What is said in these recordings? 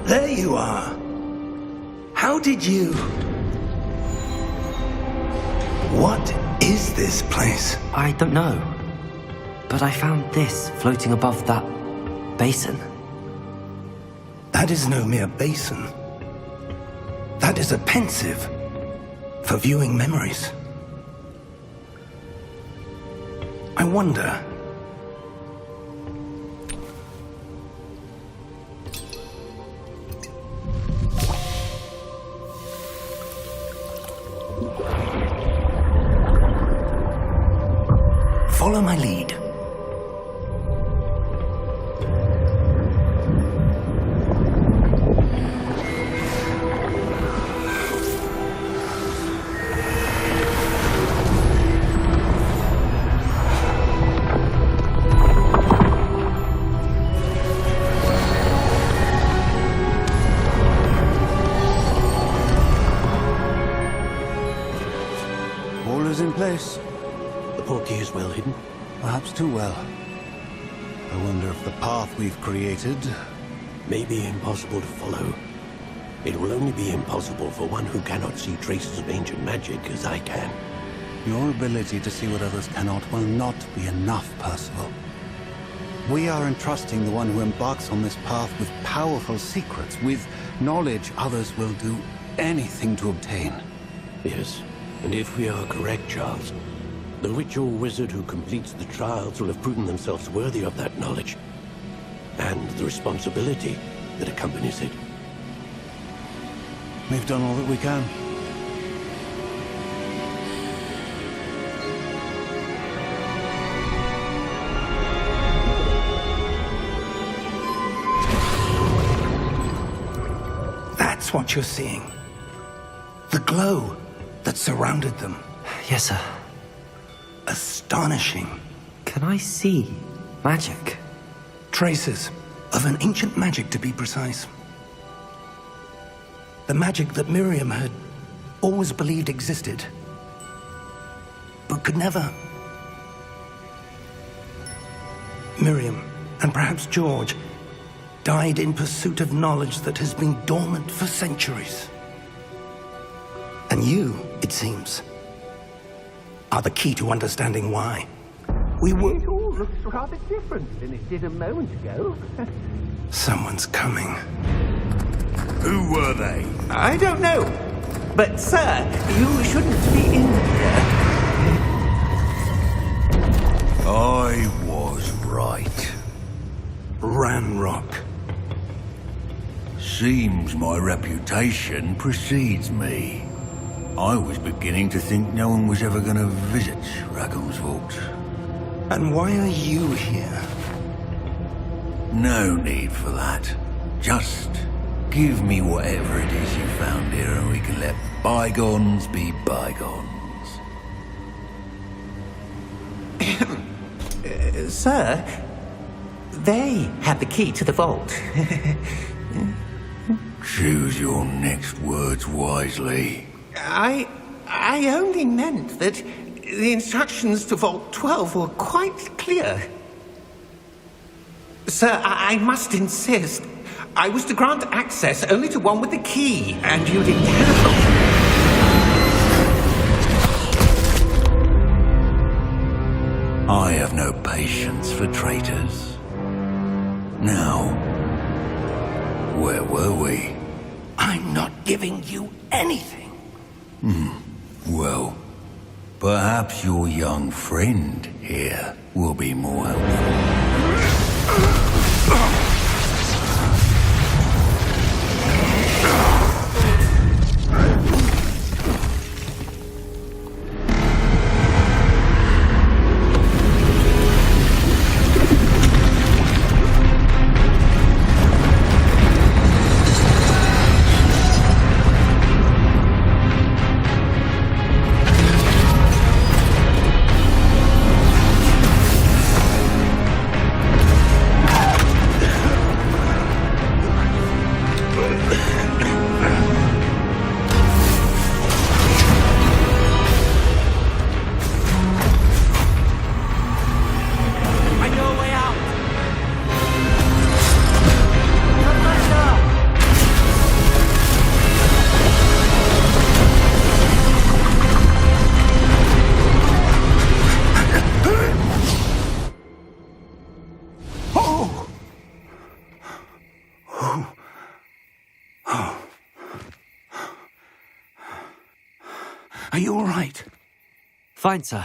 There you are. How did you... What is this place? I don't know. But I found this floating above that basin. That is no mere basin. That is a pensive for viewing memories. I wonder... Follow my lead. All is in place. The portkey is well hidden. Perhaps too well. I wonder if the path we've created... May be impossible to follow. It will only be impossible for one who cannot see traces of ancient magic as I can. Your ability to see what others cannot will not be enough, Percival. We are entrusting the one who embarks on this path with powerful secrets, with knowledge others will do anything to obtain. Yes, and if we are correct, Charles, the witch or wizard who completes the trials will have proven themselves worthy of that knowledge, and the responsibility that accompanies it. We've done all that we can. That's what you're seeing. The glow that surrounded them. Yes, sir. Astonishing. Can I see magic? Traces of an ancient magic, to be precise. The magic that Miriam had always believed existed, but could never. Miriam, and perhaps George, died in pursuit of knowledge that has been dormant for centuries. And you, it seems, are the key to understanding why. It all looks rather different than it did a moment ago. Someone's coming. Who were they? I don't know. But, sir, you shouldn't be in here. I was right. Ranrock. Seems my reputation precedes me. I was beginning to think no one was ever going to visit Rackham's vault. And why are you here? No need for that. Just give me whatever it is you found here and we can let bygones be bygones. Sir, they had the key to the vault. Choose your next words wisely. I only meant that the instructions to Vault 12 were quite clear. Sir, I must insist. I was to grant access only to one with the key, and you didn't have I have no patience for traitors. Now, where were we? I'm not giving you anything. Well, perhaps your young friend here will be more helpful. Are you all right? Fine, sir.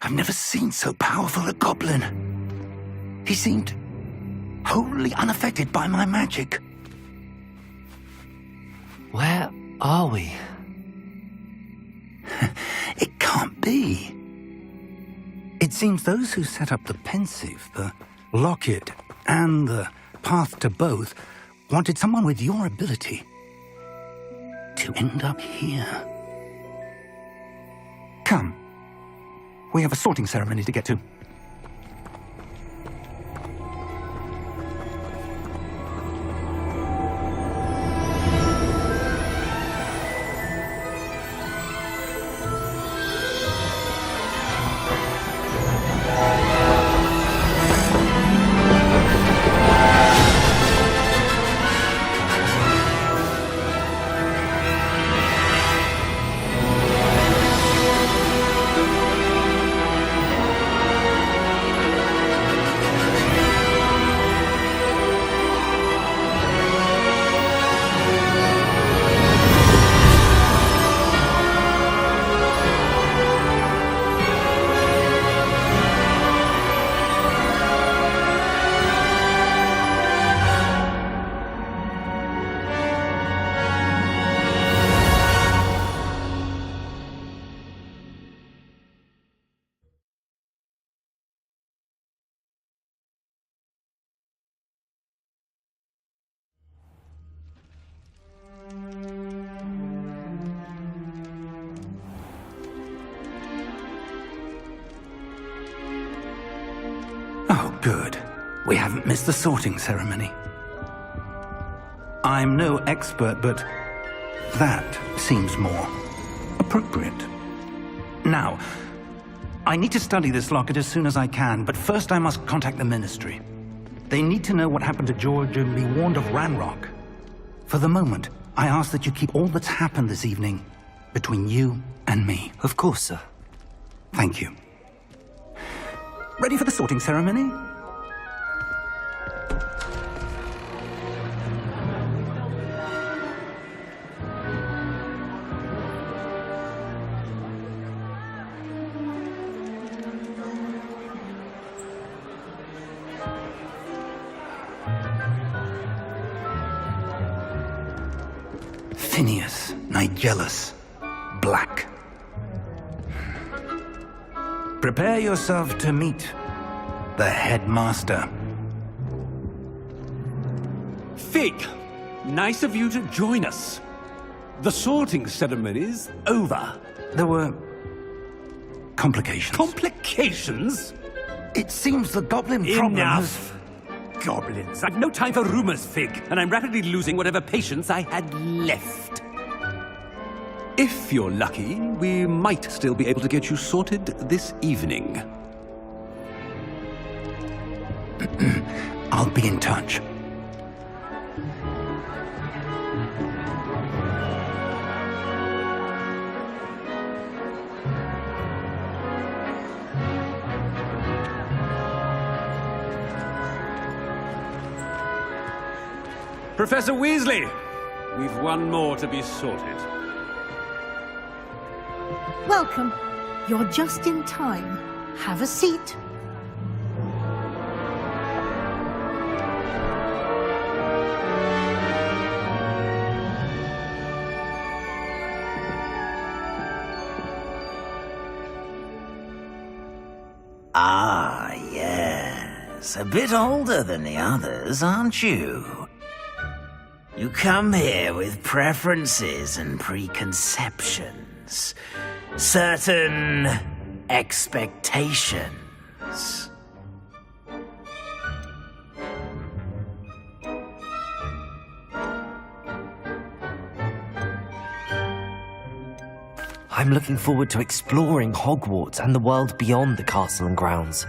I've never seen so powerful a goblin. He seemed wholly unaffected by my magic. Where are we? It can't be. It seems those who set up the pensive, the locket, and the path to both wanted someone with your ability to end up here. Come. We have a sorting ceremony to get to. Oh, good. We haven't missed the sorting ceremony. I'm no expert, but that seems more appropriate. Now, I need to study this locket as soon as I can, but first I must contact the Ministry. They need to know what happened to George and be warned of Ranrock. For the moment, I ask that you keep all that's happened this evening between you and me. Of course, sir. Thank you. Ready for the sorting ceremony? Phineas, Nigellus, Black. Prepare yourself to meet the headmaster. Fig, nice of you to join us. The sorting ceremony's over. There were complications. Complications? It seems the goblin problem Enough! Goblins. I've no time for rumors, Fig, and I'm rapidly losing whatever patience I had left. If you're lucky, we might still be able to get you sorted this evening. I'll be in touch. Professor Weasley, we've one more to be sorted. Welcome. You're just in time. Have a seat. Ah, yes. A bit older than the others, aren't you? You come here with preferences and preconceptions. Certain expectations. I'm looking forward to exploring Hogwarts and the world beyond the castle and grounds.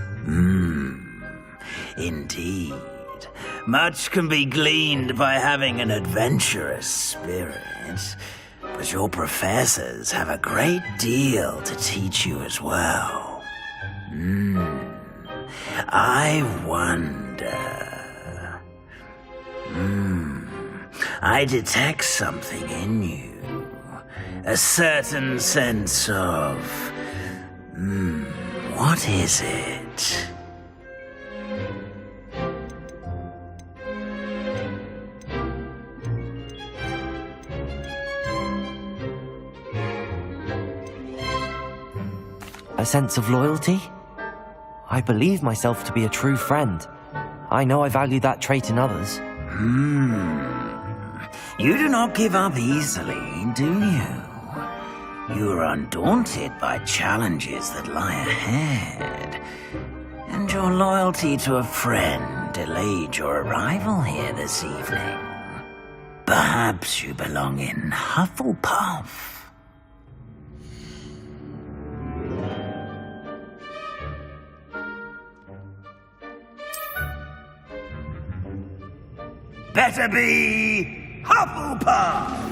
Indeed. Much can be gleaned by having an adventurous spirit, but your professors have a great deal to teach you as well. I wonder... I detect something in you. A certain sense of... what is it? A sense of loyalty? I believe myself to be a true friend. I know I value that trait in others. You do not give up easily, do you? You are undaunted by challenges that lie ahead. And your loyalty to a friend delayed your arrival here this evening. Perhaps you belong in Hufflepuff. Better be Hufflepuff!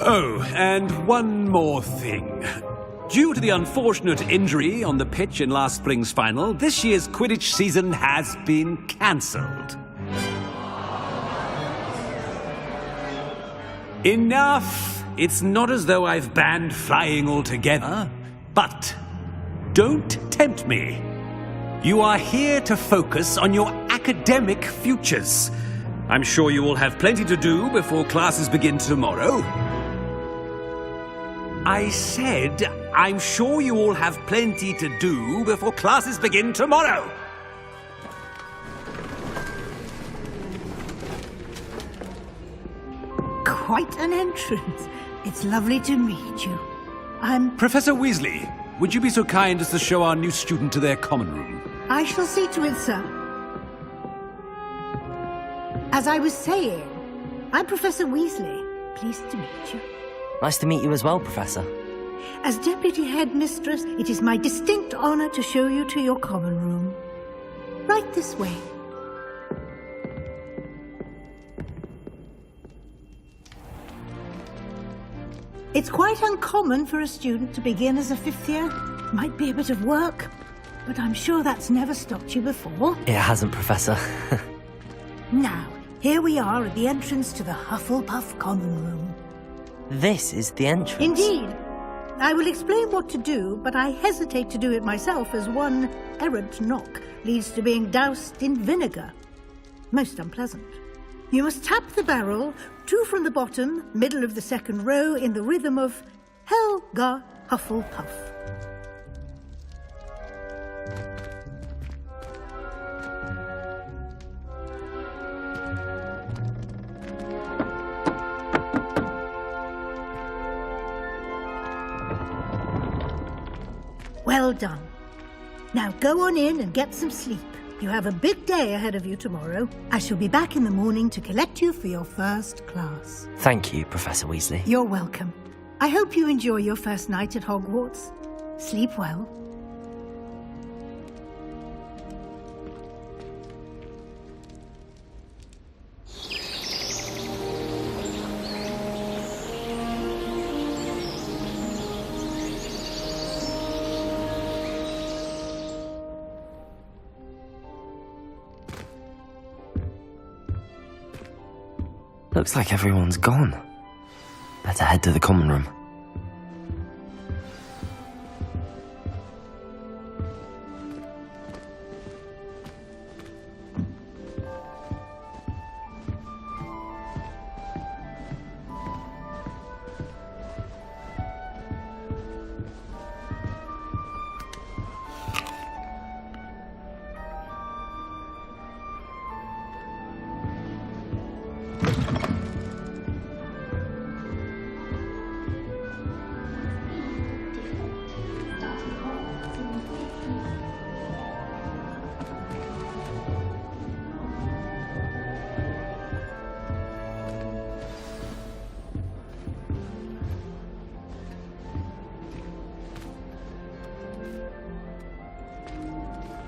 Oh, and one more thing. Due to the unfortunate injury on the pitch in last spring's final, this year's Quidditch season has been cancelled. Enough! It's not as though I've banned flying altogether, but don't tempt me. You are here to focus on your academic futures. I'm sure you will have plenty to do before classes begin tomorrow. I said, I'm sure you all have plenty to do before classes begin tomorrow. Quite an entrance. It's lovely to meet you. I'm... Professor Weasley, would you be so kind as to show our new student to their common room? I shall see to it, sir. As I was saying, I'm Professor Weasley. Pleased to meet you. Nice to meet you as well, Professor. As Deputy Headmistress, it is my distinct honor to show you to your common room. Right this way. It's quite uncommon for a student to begin as a fifth year. Might be a bit of work, but I'm sure that's never stopped you before. It hasn't, Professor. Now, here we are at the entrance to the Hufflepuff common room. This is the entrance. Indeed. I will explain what to do, but I hesitate to do it myself as one errant knock leads to being doused in vinegar. Most unpleasant. You must tap the barrel, 2 from the bottom, middle of the second row, in the rhythm of Helga Hufflepuff. Well done. Now go on in and get some sleep. You have a big day ahead of you tomorrow. I shall be back in the morning to collect you for your first class. Thank you, Professor Weasley. You're welcome. I hope you enjoy your first night at Hogwarts. Sleep well. Looks like everyone's gone. Better head to the common room.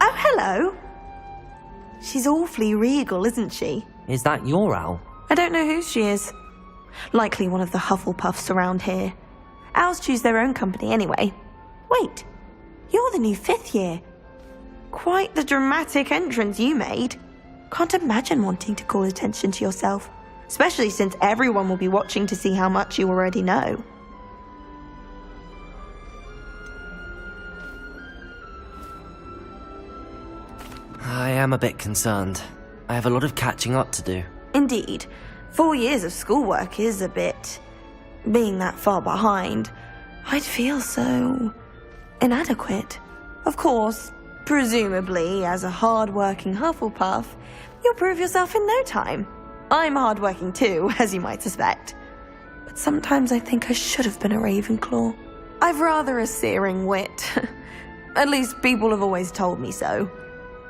Oh, hello. She's awfully regal, isn't she? Is that your owl? I don't know who she is. Likely one of the Hufflepuffs around here. Owls choose their own company anyway. Wait, you're the new 5th year. Quite the dramatic entrance you made. Can't imagine wanting to call attention to yourself, especially since everyone will be watching to see how much you already know. I am a bit concerned. I have a lot of catching up to do. Indeed. 4 years of schoolwork is a bit... Being that far behind, I'd feel so... inadequate. Of course, presumably, as a hard-working Hufflepuff, you'll prove yourself in no time. I'm hard-working too, as you might suspect. But sometimes I think I should have been a Ravenclaw. I've rather a searing wit. At least people have always told me so.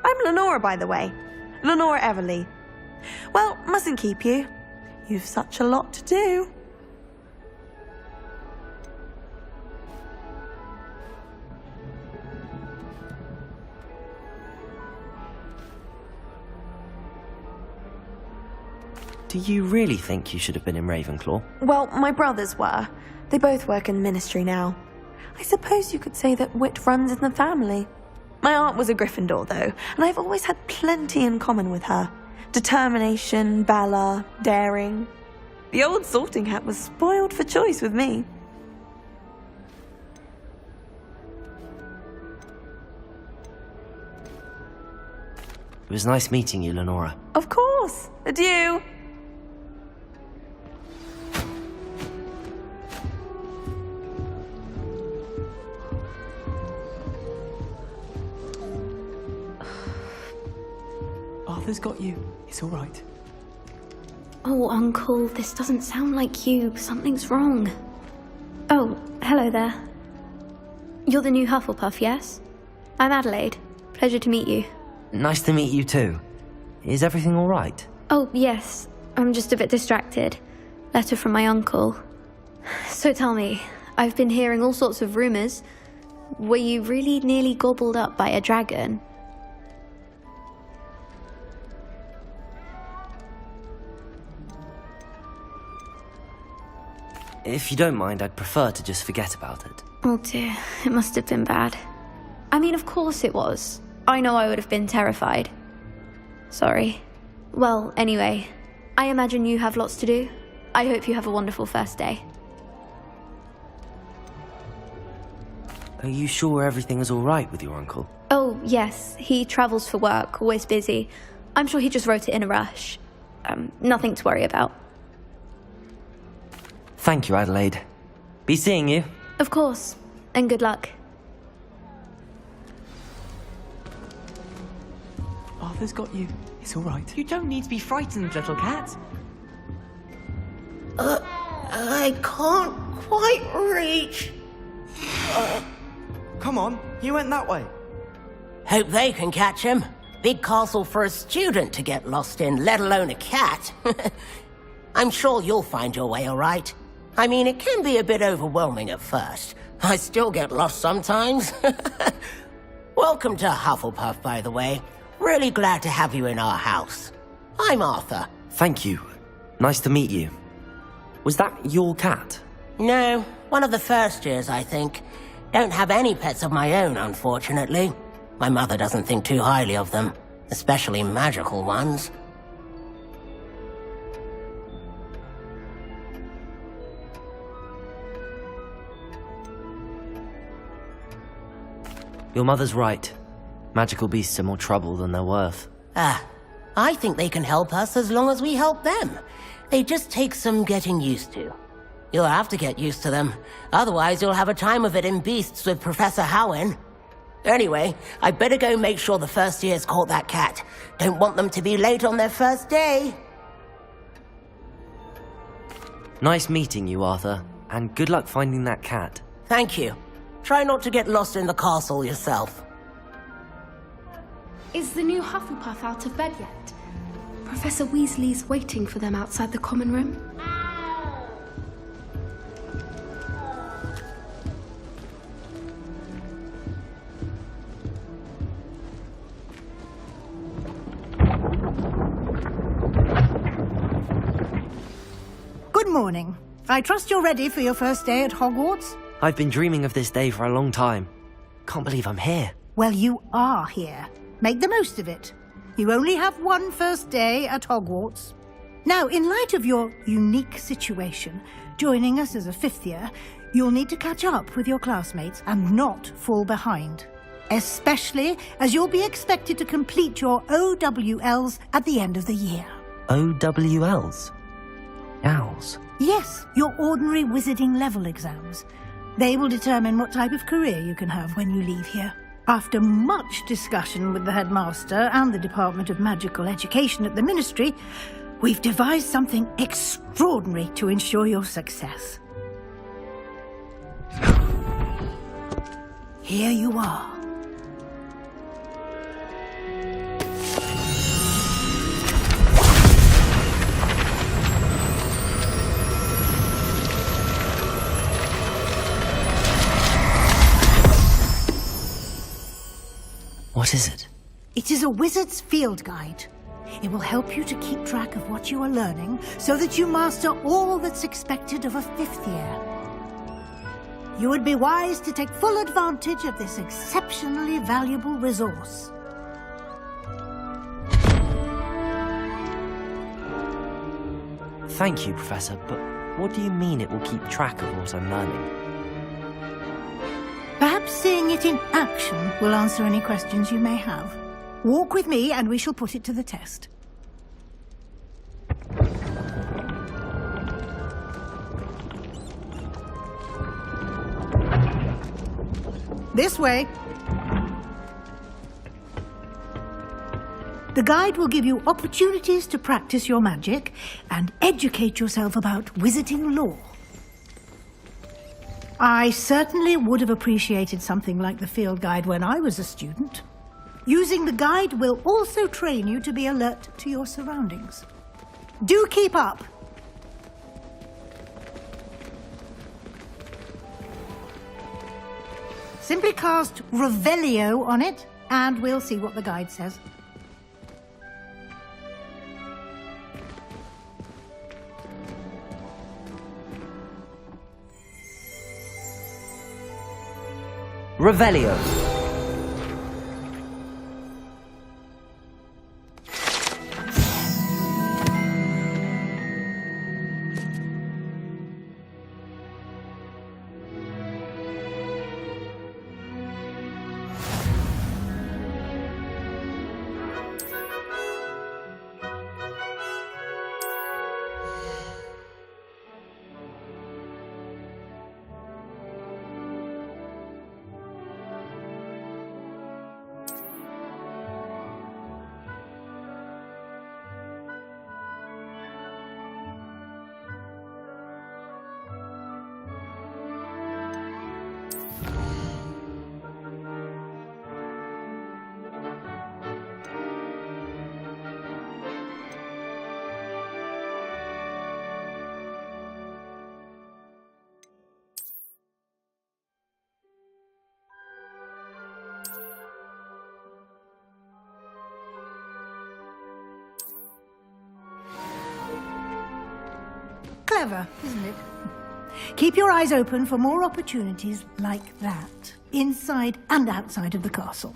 I'm Lenora, by the way. Lenora Everly. Well, mustn't keep you. You've such a lot to do. Do you really think you should have been in Ravenclaw? Well, my brothers were. They both work in the ministry now. I suppose you could say that wit runs in the family. My aunt was a Gryffindor, though, and I've always had plenty in common with her. Determination, valor, daring. The old sorting hat was spoiled for choice with me. It was nice meeting you, Lenora. Of course. Adieu. Arthur's got you. It's all right. Oh, Uncle, this doesn't sound like you. Something's wrong. Oh, hello there. You're the new Hufflepuff, yes? I'm Adelaide. Pleasure to meet you. Nice to meet you too. Is everything all right? Oh, yes. I'm just a bit distracted. Letter from my uncle. So tell me, I've been hearing all sorts of rumors. Were you really nearly gobbled up by a dragon? If you don't mind, I'd prefer to just forget about it. Oh dear, it must have been bad. I mean, of course it was. I know I would have been terrified. Sorry. Well, anyway, I imagine you have lots to do. I hope you have a wonderful first day. Are you sure everything is all right with your uncle? Oh, yes. He travels for work, always busy. I'm sure he just wrote it in a rush. Nothing to worry about. Thank you, Adelaide. Be seeing you. Of course. And good luck. Arthur's got you. It's all right. You don't need to be frightened, little cat. I can't quite reach. Come on, you went that way. Hope they can catch him. Big castle for a student to get lost in, let alone a cat. I'm sure you'll find your way all right. I mean, it can be a bit overwhelming at first. I still get lost sometimes. Welcome to Hufflepuff, by the way. Really glad to have you in our house. I'm Arthur. Thank you. Nice to meet you. Was that your cat? No, one of the first years, I think. Don't have any pets of my own, unfortunately. My mother doesn't think too highly of them, especially magical ones. Your mother's right. Magical beasts are more trouble than they're worth. I think they can help us as long as we help them. They just take some getting used to. You'll have to get used to them. Otherwise, you'll have a time of it in Beasts with Professor Howin. Anyway, I'd better go make sure the first years caught that cat. Don't want them to be late on their first day. Nice meeting you, Arthur. And good luck finding that cat. Thank you. Try not to get lost in the castle yourself. Is the new Hufflepuff out of bed yet? Professor Weasley's waiting for them outside the common room. morning. I trust you're ready for your first day at Hogwarts? I've been dreaming of this day for a long time. Can't believe I'm here. Well, you are here. Make the most of it. You only have one first day at Hogwarts. Now, in light of your unique situation, joining us as a fifth year, you'll need to catch up with your classmates and not fall behind. Especially as you'll be expected to complete your OWLs at the end of the year. OWLs? Owls? Yes, your ordinary wizarding level exams. They will determine what type of career you can have when you leave here. After much discussion with the headmaster and the Department of Magical Education at the Ministry, we've devised something extraordinary to ensure your success. Here you are. What is it? It is a wizard's field guide. It will help you to keep track of what you are learning so that you master all that's expected of a fifth year. You would be wise to take full advantage of this exceptionally valuable resource. Thank you, Professor, but what do you mean it will keep track of what I'm learning? Perhaps seeing it in action will answer any questions you may have. Walk with me and we shall put it to the test. This way. The guide will give you opportunities to practice your magic and educate yourself about wizarding lore. I certainly would have appreciated something like the field guide when I was a student. Using the guide will also train you to be alert to your surroundings. Do keep up! Simply cast Revelio on it, and we'll see what the guide says. Revelio. Clever, isn't it? Keep your eyes open for more opportunities like that, inside and outside of the castle.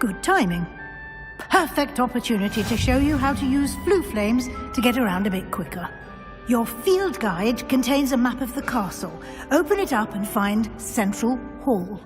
Good timing. Perfect opportunity to show you how to use flue flames to get around a bit quicker. Your field guide contains a map of the castle. Open it up and find Central Hall.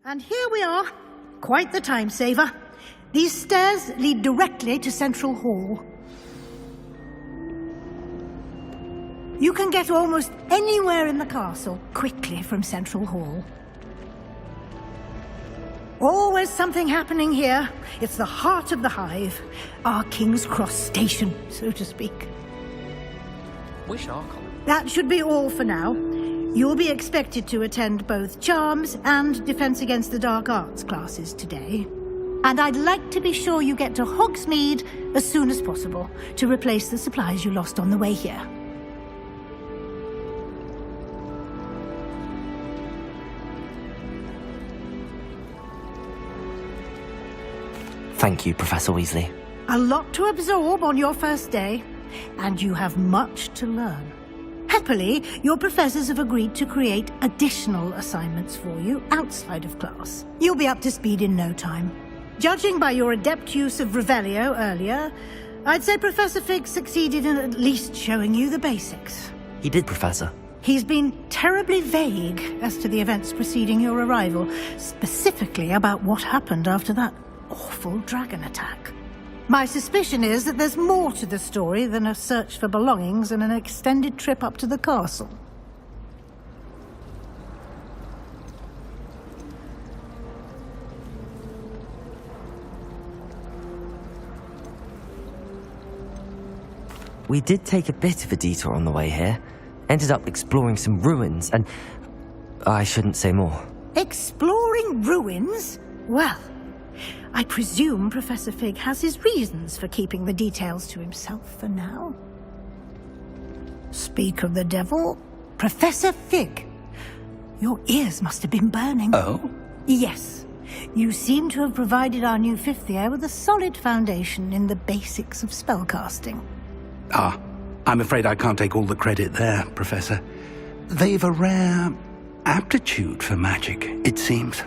And here we are. Quite the time saver. These stairs lead directly to Central Hall. You can get almost anywhere in the castle quickly from Central Hall. Always something happening here. It's the heart of the hive. Our King's Cross station, so to speak. Wish Archon. That should be all for now. You'll be expected to attend both Charms and Defense Against the Dark Arts classes today. And I'd like to be sure you get to Hogsmeade as soon as possible to replace the supplies you lost on the way here. Thank you, Professor Weasley. A lot to absorb on your first day, and you have much to learn. Happily, your professors have agreed to create additional assignments for you outside of class. You'll be up to speed in no time. Judging by your adept use of Revelio earlier, I'd say Professor Fig succeeded in at least showing you the basics. He did, Professor. He's been terribly vague as to the events preceding your arrival, specifically about what happened after that awful dragon attack. My suspicion is that there's more to the story than a search for belongings and an extended trip up to the castle. We did take a bit of a detour on the way here. Ended up exploring some ruins and... I shouldn't say more. Exploring ruins? Well, I presume Professor Fig has his reasons for keeping the details to himself for now. Speak of the devil, Professor Fig. Your ears must have been burning. Oh? Yes. You seem to have provided our new fifth year with a solid foundation in the basics of spellcasting. Ah, I'm afraid I can't take all the credit there, Professor. They've a rare aptitude for magic, it seems.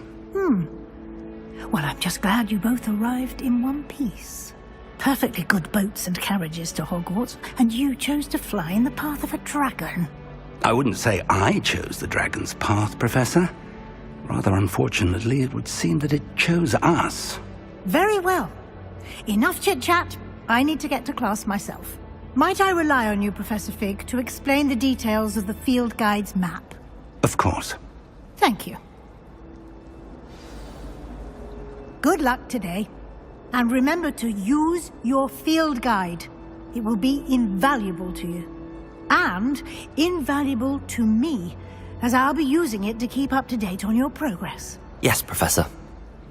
Well, I'm just glad you both arrived in one piece. Perfectly good boats and carriages to Hogwarts, and you chose to fly in the path of a dragon. I wouldn't say I chose the dragon's path, Professor. Rather unfortunately, it would seem that it chose us. Very well. Enough chit-chat. I need to get to class myself. Might I rely on you, Professor Fig, to explain the details of the field guide's map? Of course. Thank you. Good luck today. And remember to use your field guide. It will be invaluable to you. And invaluable to me, as I'll be using it to keep up to date on your progress. Yes, Professor.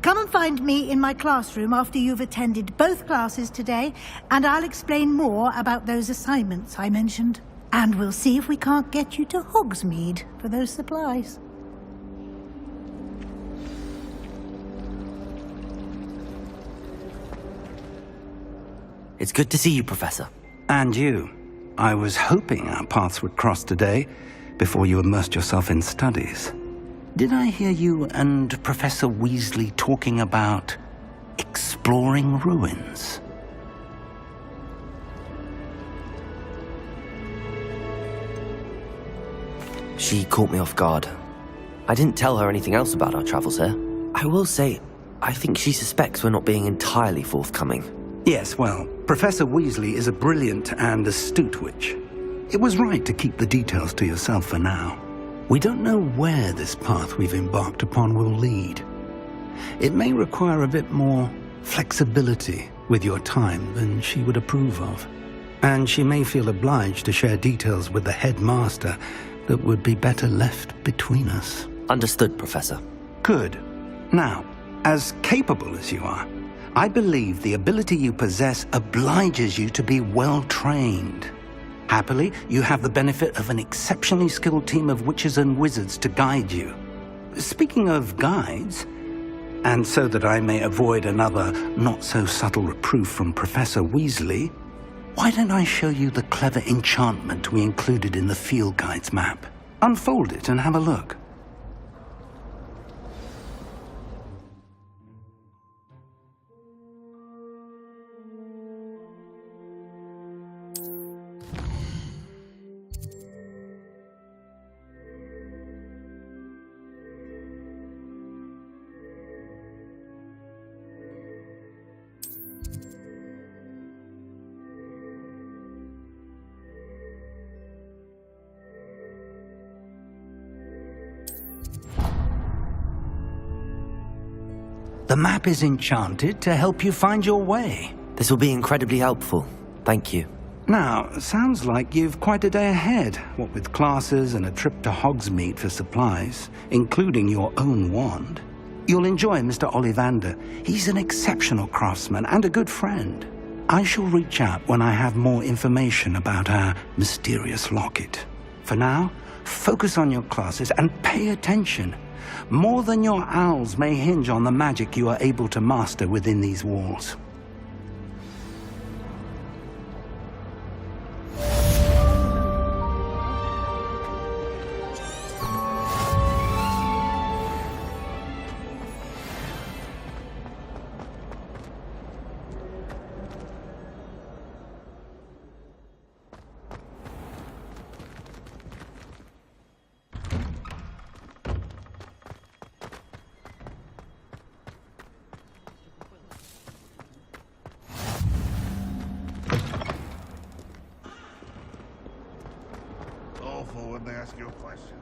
Come and find me in my classroom after you've attended both classes today, and I'll explain more about those assignments I mentioned. And we'll see if we can't get you to Hogsmeade for those supplies. It's good to see you, Professor. And you. I was hoping our paths would cross today, before you immersed yourself in studies. Did I hear you and Professor Weasley talking about exploring ruins? She caught me off guard. I didn't tell her anything else about our travels here. I will say, I think she suspects we're not being entirely forthcoming. Yes, well, Professor Weasley is a brilliant and astute witch. It was right to keep the details to yourself for now. We don't know where this path we've embarked upon will lead. It may require a bit more flexibility with your time than she would approve of. And she may feel obliged to share details with the headmaster that would be better left between us. Understood, Professor. Good. Now, as capable as you are, I believe the ability you possess obliges you to be well-trained. Happily, you have the benefit of an exceptionally skilled team of witches and wizards to guide you. Speaking of guides, and so that I may avoid another not-so-subtle reproof from Professor Weasley, why don't I show you the clever enchantment we included in the field guide's map? Unfold it and have a look. The map is enchanted to help you find your way. This will be incredibly helpful. Thank you. Now, sounds like you've quite a day ahead, what with classes and a trip to Hogsmeade for supplies, including your own wand. You'll enjoy Mr. Ollivander. He's an exceptional craftsman and a good friend. I shall reach out when I have more information about our mysterious locket. For now, focus on your classes and pay attention. More than your owls may hinge on the magic you are able to master within these walls. When they ask you a question.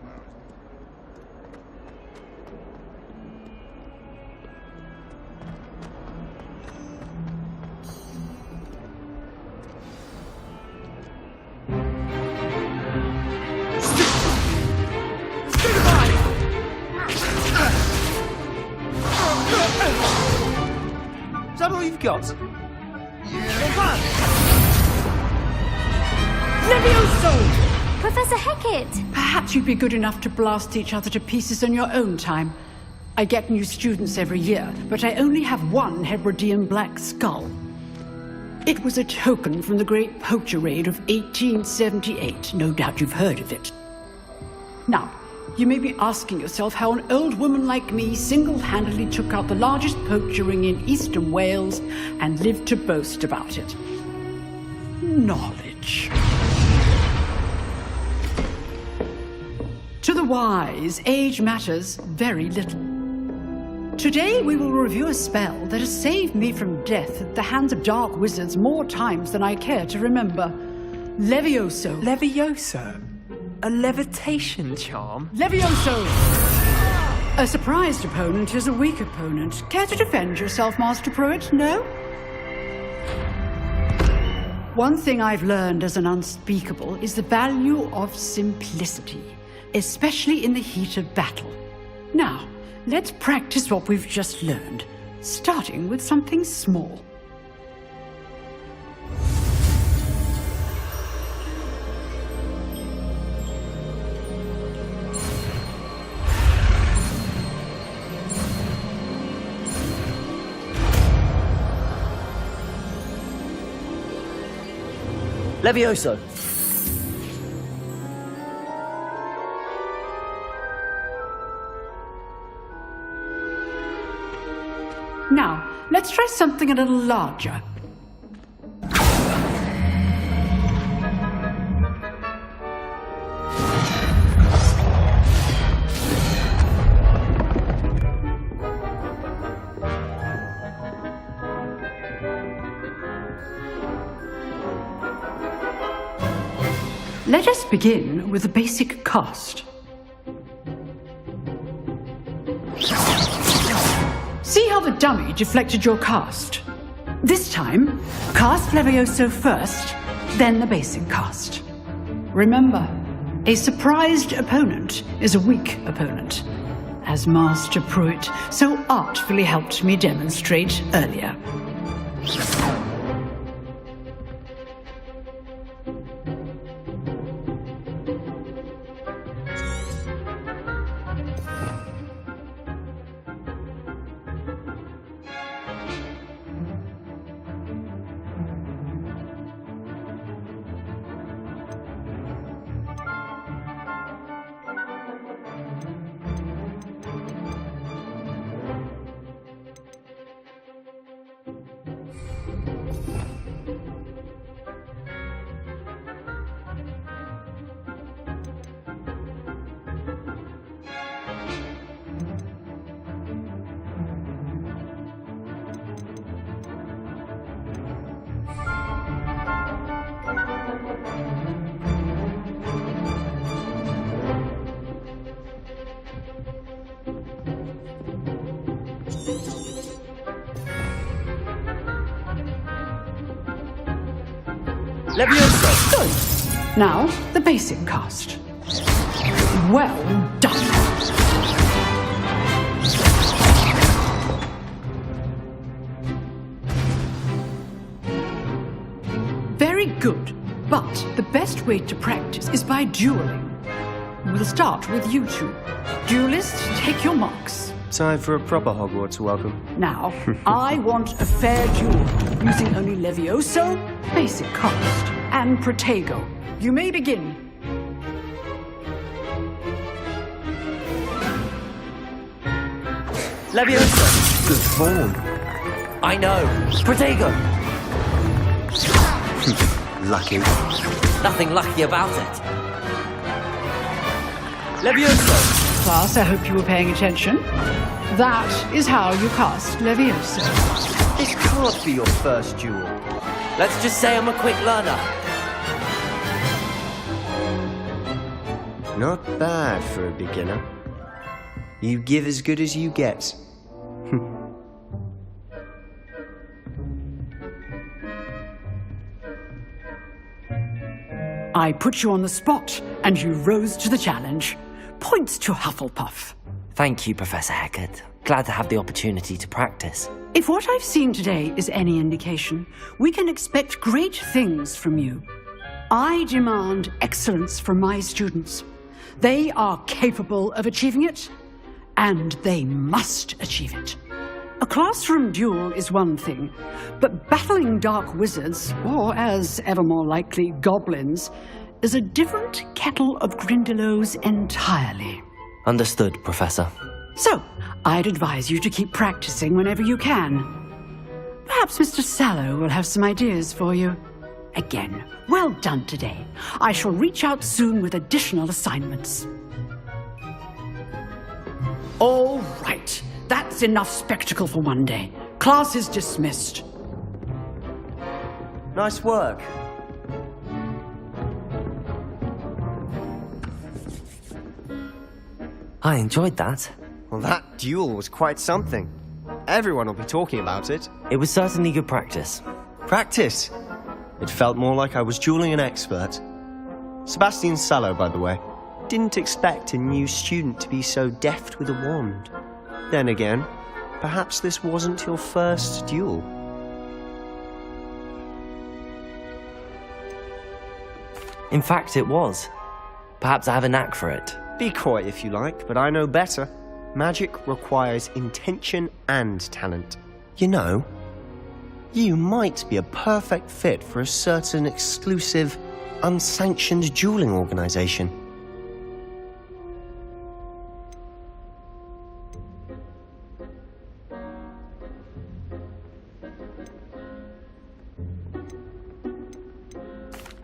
all you've got? Levioso! Professor Hecat! Perhaps you'd be good enough to blast each other to pieces on your own time. I get new students every year, but I only have one Hebridean black skull. It was a token from the Great Poacher Raid of 1878. No doubt you've heard of it. Now, you may be asking yourself how an old woman like me single-handedly took out the largest poacher ring in eastern Wales and lived to boast about it. Knowledge. To the wise, age matters very little. Today we will review a spell that has saved me from death at the hands of dark wizards more times than I care to remember. Levioso. Levioso? A levitation charm? Levioso! A surprised opponent is a weak opponent. Care to defend yourself, Master Pruitt? No? One thing I've learned as an unspeakable is the value of simplicity, especially in the heat of battle. Now, let's practice what we've just learned, starting with something small. Levioso! Now, let's try something a little larger. Let us begin with the basic cast. See how the dummy deflected your cast? This time, cast Levioso first, then the basic cast. Remember, a surprised opponent is a weak opponent, as Master Pruitt so artfully helped me demonstrate earlier. Levioso! Good. Now, the basic cast. Well done. Very good. But the best way to practice is by dueling. We'll start with you two. Duelists, take your marks. Time for a proper Hogwarts welcome. Now, I want a fair duel, using only Levioso, basic cast, and Protego. You may begin. Levioso! Good form. I know. Protego! Lucky. Nothing lucky about it. Levioso! Class, I hope you were paying attention. That is how you cast Levioso. This can't be your first duel. Let's just say I'm a quick learner. Not bad for a beginner. You give as good as you get. I put you on the spot, and you rose to the challenge. Points to Hufflepuff. Thank you, Professor Hecat. Glad to have the opportunity to practice. If what I've seen today is any indication, we can expect great things from you. I demand excellence from my students. They are capable of achieving it, and they must achieve it. A classroom duel is one thing, but battling dark wizards, or as ever more likely, goblins, is a different kettle of Grindylows entirely. Understood, Professor. So, I'd advise you to keep practicing whenever you can. Perhaps Mr. Sallow will have some ideas for you. Again, well done today. I shall reach out soon with additional assignments. All right, that's enough spectacle for one day. Class is dismissed. Nice work. I enjoyed that. Well, that duel was quite something. Everyone will be talking about it. It was certainly good practice. Practice? It felt more like I was dueling an expert. Sebastian Sallow, by the way. Didn't expect a new student to be so deft with a wand. Then again, perhaps this wasn't your first duel. In fact, it was. Perhaps I have a knack for it. Be coy if you like, but I know better. Magic requires intention and talent. You know, you might be a perfect fit for a certain exclusive, unsanctioned dueling organization.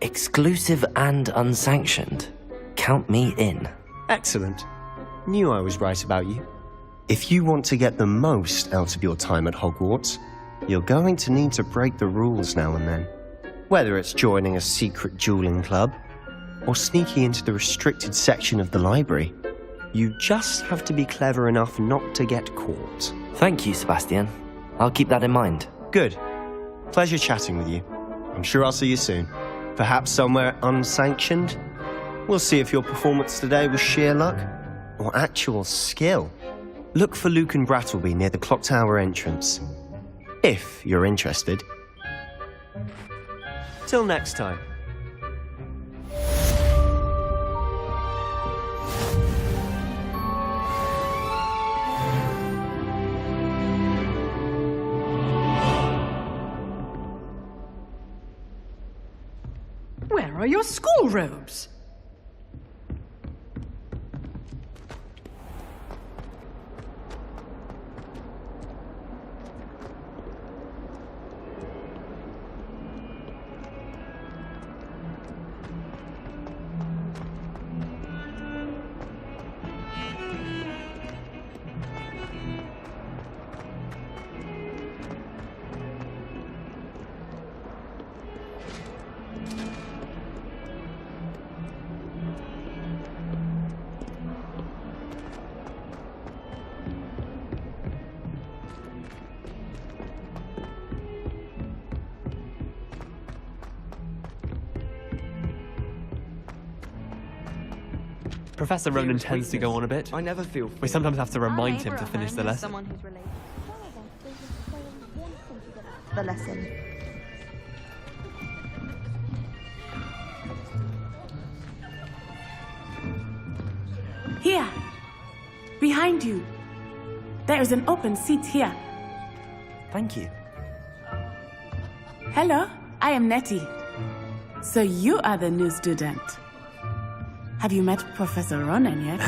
Exclusive and unsanctioned. Count me in. Excellent. Knew I was right about you. If you want to get the most out of your time at Hogwarts, you're going to need to break the rules now and then. Whether it's joining a secret dueling club, or sneaking into the restricted section of the library, you just have to be clever enough not to get caught. Thank you, Sebastian. I'll keep that in mind. Good. Pleasure chatting with you. I'm sure I'll see you soon. Perhaps somewhere unsanctioned? We'll see if your performance today was sheer luck or actual skill. Look for Luke and Brattleby near the clock tower entrance, if you're interested. Till next time. Where are your school robes? Professor Ronan tends to go on a bit. I never feel. We sometimes have to remind him to finish the lesson. Someone who's related. The lesson. Here, behind you. There is an open seat here. Thank you. Hello, I am Nettie. So you are the new student. Have you met Professor Ronan yet?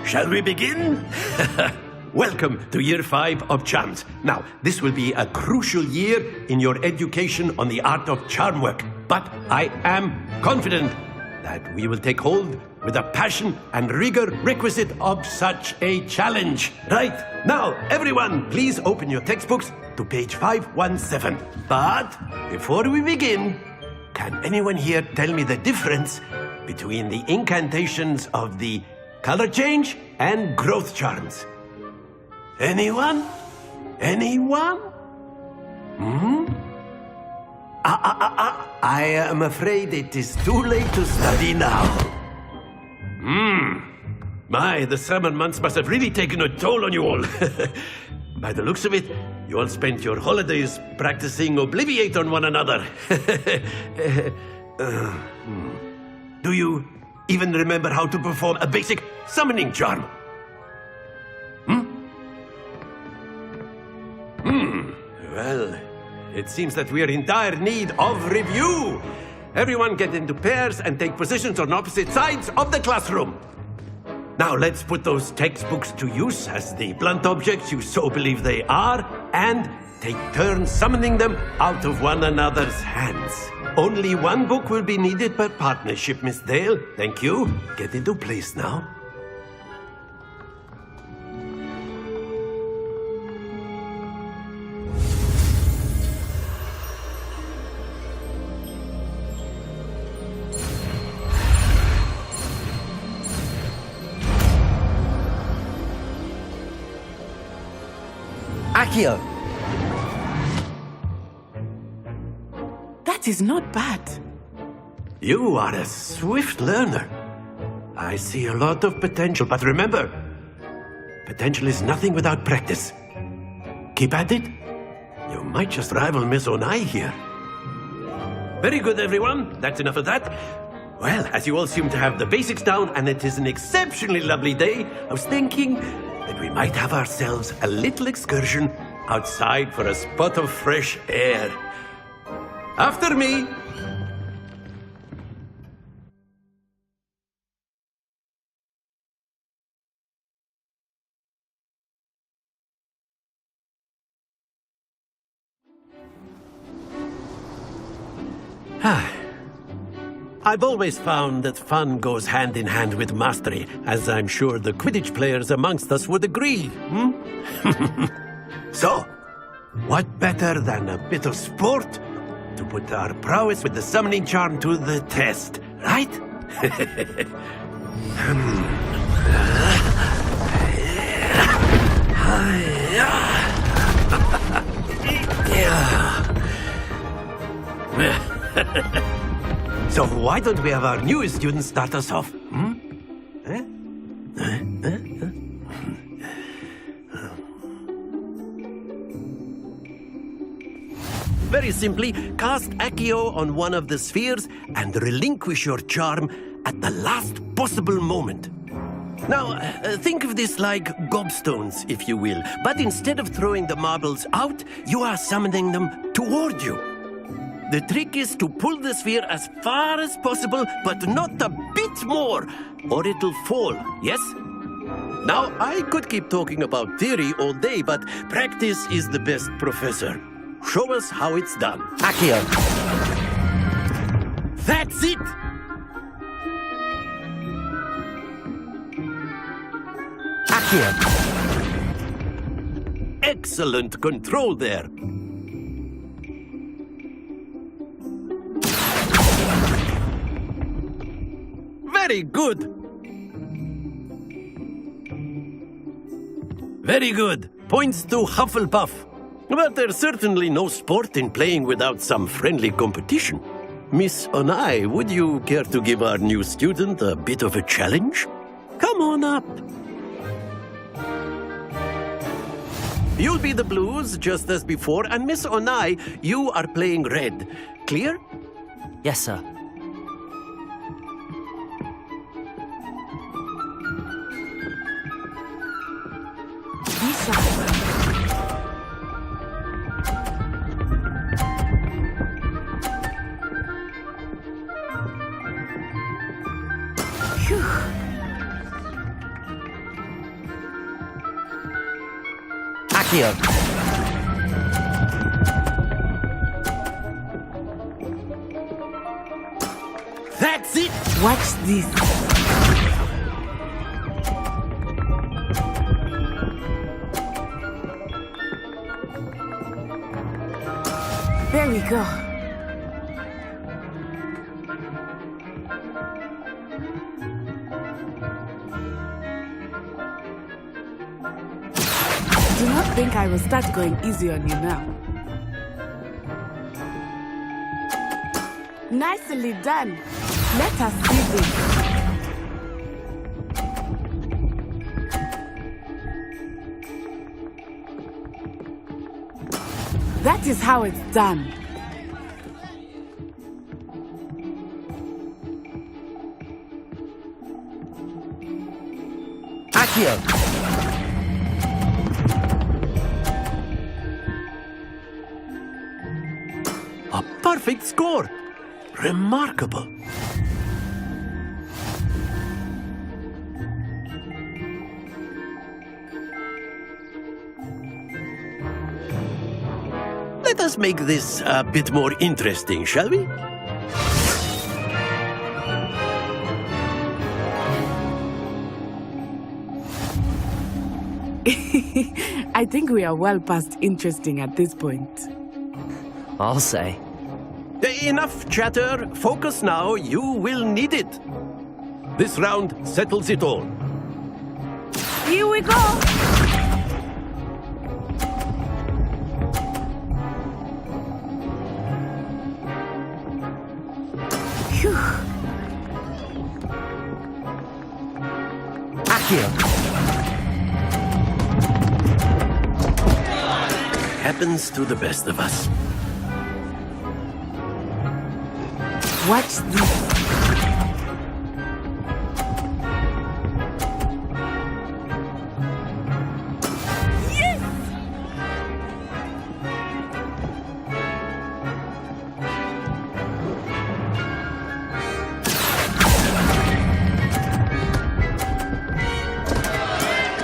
Shall we begin? Welcome to Year 5 of Charms. Now, this will be a crucial year in your education on the art of charm work. But I am confident that we will take hold with the passion and rigor requisite of such a challenge. Right, now, everyone, please open your textbooks to page 517. But before we begin, can anyone here tell me the difference between the incantations of the color change and growth charms? Anyone? Anyone? I am afraid it is too late to study now. My, the summer months must have really taken a toll on you all. By the looks of it, you all spent your holidays practicing Obliviate on one another. Do you even remember how to perform a basic summoning charm? Well, it seems that we are in dire need of review. Everyone get into pairs and take positions on opposite sides of the classroom. Now let's put those textbooks to use as the blunt objects you so believe they are, and take turns summoning them out of one another's hands. Only one book will be needed per partnership, Miss Dale. Thank you. Get into place now. Accio! That is not bad. You are a swift learner. I see a lot of potential, but remember, potential is nothing without practice. Keep at it. You might just rival Miss Onai here. Very good, everyone. That's enough of that. Well, as you all seem to have the basics down, and it is an exceptionally lovely day, I was thinking that we might have ourselves a little excursion outside for a spot of fresh air. After me. I've always found that fun goes hand in hand with mastery, as I'm sure the Quidditch players amongst us would agree. So, what better than a bit of sport to put our prowess with the summoning charm to the test, right? So why don't we have our newest student start us off? Very simply, cast Accio on one of the spheres and relinquish your charm at the last possible moment. Now, think of this like gobstones, if you will, but instead of throwing the marbles out, you are summoning them toward you. The trick is to pull the sphere as far as possible, but not a bit more, or it'll fall, yes? Now, I could keep talking about theory all day, but practice is the best professor. Show us how it's done. Accio! That's it! Accio! Excellent control there. Very good. Very good. Points to Hufflepuff. But there's certainly no sport in playing without some friendly competition. Miss Onai, would you care to give our new student a bit of a challenge? Come on up. You'll be the blues, just as before, and Miss Onai, you are playing red. Clear? Yes, sir. Accio! That's it! Watch this. There we go. Do not think I will start going easy on you now. Nicely done. Let us see this. That is how it's done. Accio! A perfect score! Remarkable! Let us make this a bit more interesting, shall we? I think we are well past interesting at this point. I'll say. Enough chatter. Focus now. You will need it. This round settles it all. Here we go! Phew. Accio! Happens to the best of us. Watch this. Yes!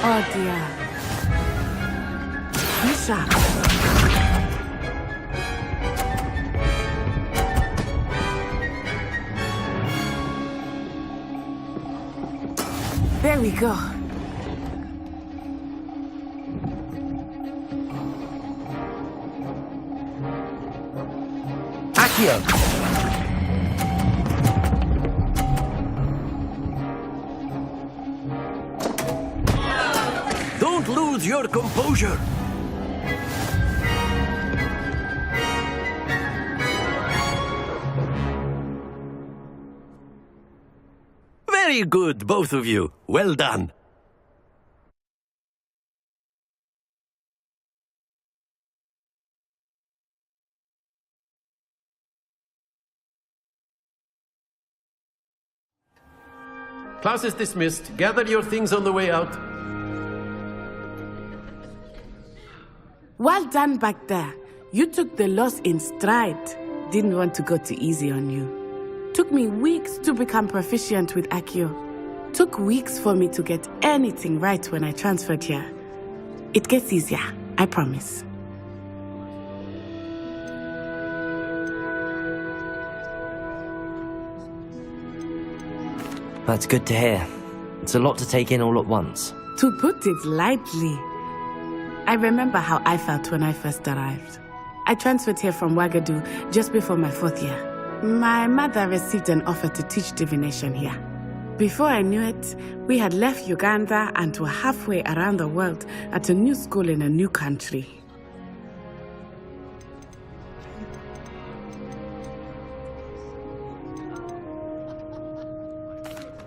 Oh dear. Bishop. There we go. Accio! Don't lose your composure. Very good, both of you. Well done. Class is dismissed. Gather your things on the way out. Well done back there. You took the loss in stride. Didn't want to go too easy on you. Took me weeks to become proficient with Accio. Took weeks for me to get anything right when I transferred here. It gets easier, I promise. That's good to hear. It's a lot to take in all at once. To put it lightly, I remember how I felt when I first arrived. I transferred here from Ouagadougou just before my 4th year. My mother received an offer to teach divination here. Before I knew it, we had left Uganda and were halfway around the world at a new school in a new country.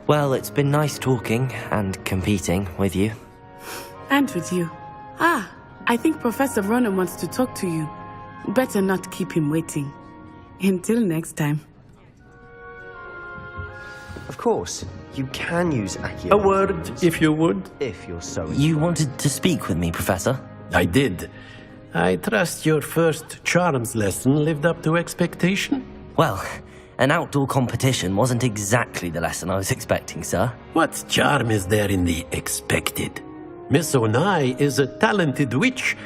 Well, it's been nice talking and competing with you. And with you. I think Professor Ronan wants to talk to you. Better not keep him waiting. Until next time. Of course, you can use Accio. A word, if you would. If you're so... You wanted to speak with me, Professor? I did. I trust your first charms lesson lived up to expectation? Well, an outdoor competition wasn't exactly the lesson I was expecting, sir. What charm is there in the expected? Miss Onai is a talented witch.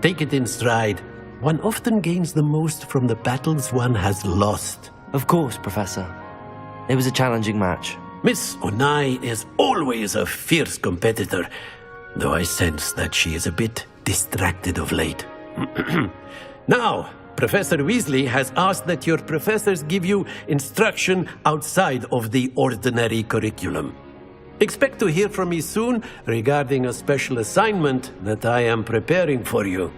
Take it in stride. One often gains the most from the battles one has lost. Of course, Professor. It was a challenging match. Miss Onai is always a fierce competitor, though I sense that she is a bit distracted of late. Now, Professor Weasley has asked that your professors give you instruction outside of the ordinary curriculum. Expect to hear from me soon regarding a special assignment that I am preparing for you.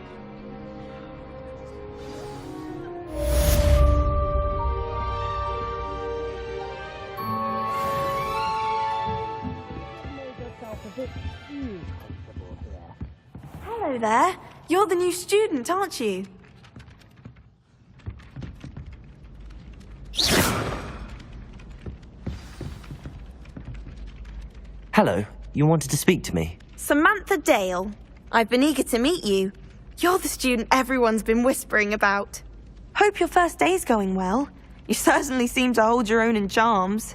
Hello there. You're the new student, aren't you? Hello, you wanted to speak to me? Samantha Dale. I've been eager to meet you. You're the student everyone's been whispering about. Hope your first day's going well. You certainly seem to hold your own in charms.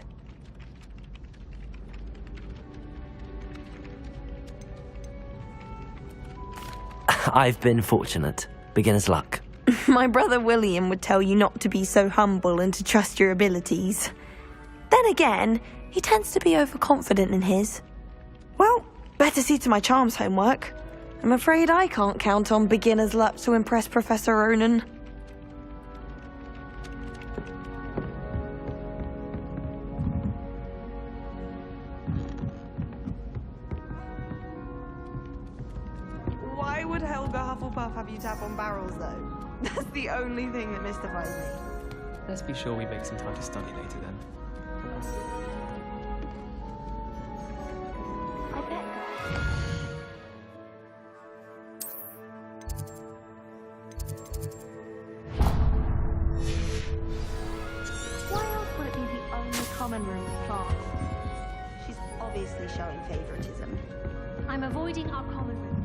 I've been fortunate. Beginner's luck. My brother William would tell you not to be so humble and to trust your abilities. Then again, he tends to be overconfident in his. Well, better see to my charms homework. I'm afraid I can't count on beginner's luck to impress Professor Ronan. Why would Helga Hufflepuff have you tap on barrels, though? That's the only thing that mystifies me. Let's be sure we make some time to study later then. Why else would it be the only common room with class? She's obviously showing favoritism. I'm avoiding our common room.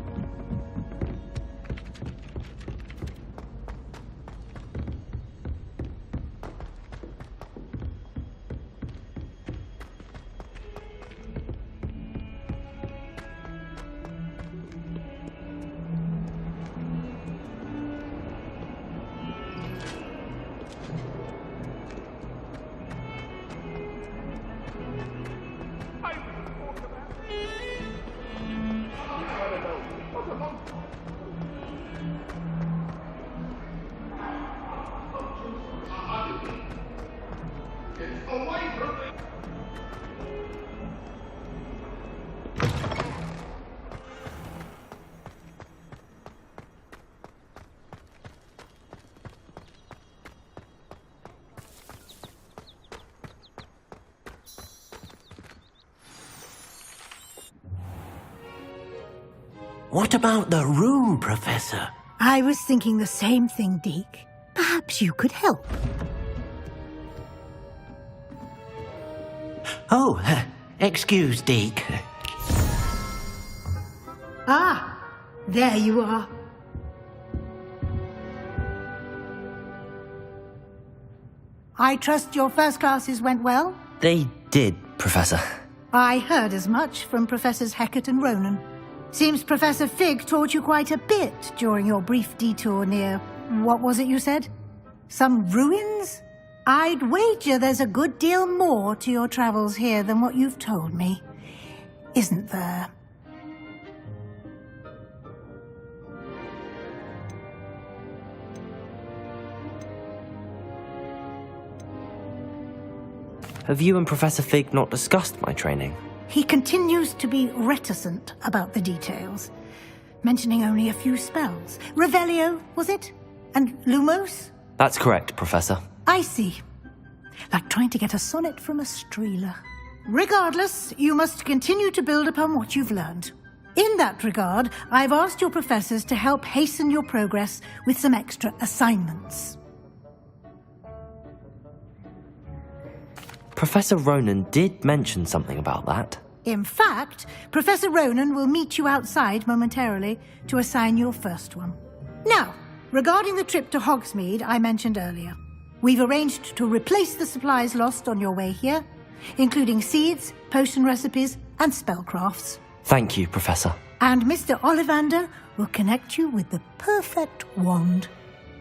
What about the room, Professor? I was thinking the same thing, Deke. Perhaps you could help. Oh, excuse, Deke. Ah, there you are. I trust your first classes went well? They did, Professor. I heard as much from Professors Hecat and Ronan. Seems Professor Fig taught you quite a bit during your brief detour near... what was it you said? Some ruins? I'd wager there's a good deal more to your travels here than what you've told me. Isn't there? Have you and Professor Fig not discussed my training? He continues to be reticent about the details, mentioning only a few spells. Revelio, was it? And Lumos? That's correct, Professor. I see. Like trying to get a sonnet from a streeler. Regardless, you must continue to build upon what you've learned. In that regard, I've asked your professors to help hasten your progress with some extra assignments. Professor Ronan did mention something about that. In fact, Professor Ronan will meet you outside momentarily to assign your first one. Now, regarding the trip to Hogsmeade I mentioned earlier, we've arranged to replace the supplies lost on your way here, including seeds, potion recipes, and spellcrafts. Thank you, Professor. And Mr. Ollivander will connect you with the perfect wand.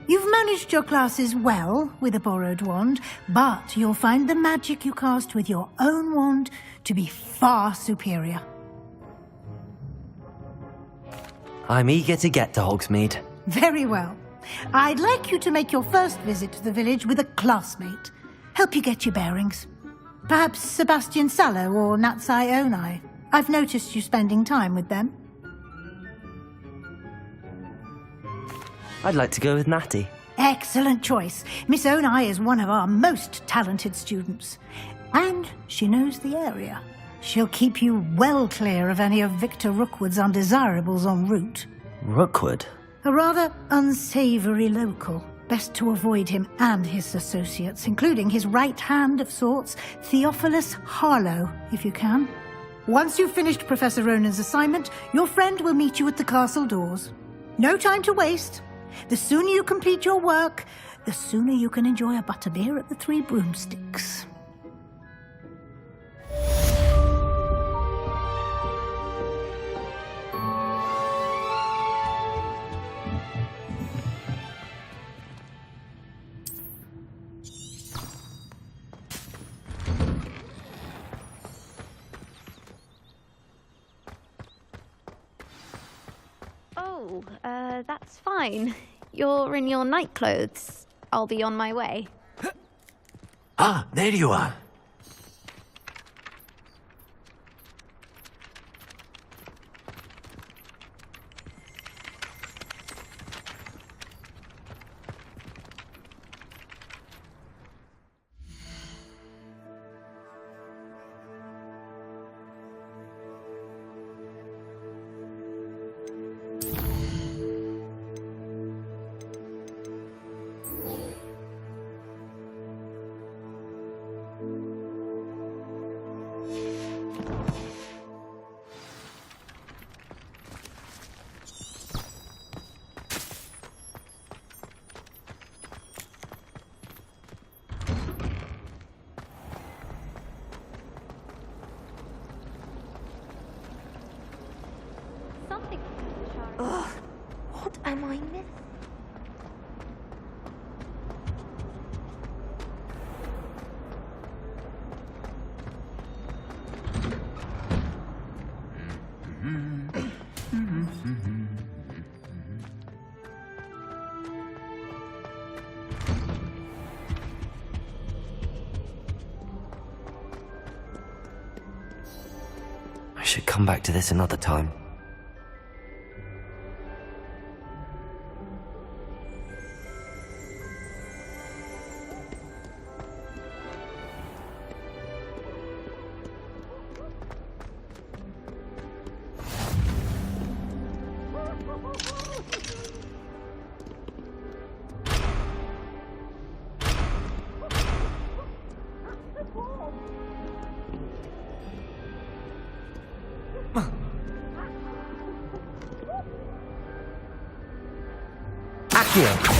You've managed your classes well with a borrowed wand, but you'll find the magic you cast with your own wand to be far superior. I'm eager to get to Hogsmeade. Very well. I'd like you to make your first visit to the village with a classmate. Help you get your bearings. Perhaps Sebastian Sallow or Natsai Onai. I've noticed you spending time with them. I'd like to go with Natty. Excellent choice. Miss Onai is one of our most talented students. And she knows the area. She'll keep you well clear of any of Victor Rookwood's undesirables en route. Rookwood? A rather unsavory local. Best to avoid him and his associates, including his right hand of sorts, Theophilus Harlow, if you can. Once you've finished Professor Ronan's assignment, your friend will meet you at the castle doors. No time to waste. The sooner you complete your work, the sooner you can enjoy a butterbeer at the Three Broomsticks. Oh, that's fine. You're in your night clothes. I'll be on my way. Ah, there you are. Ugh, what am I missing? I should come back to this another time. Accio!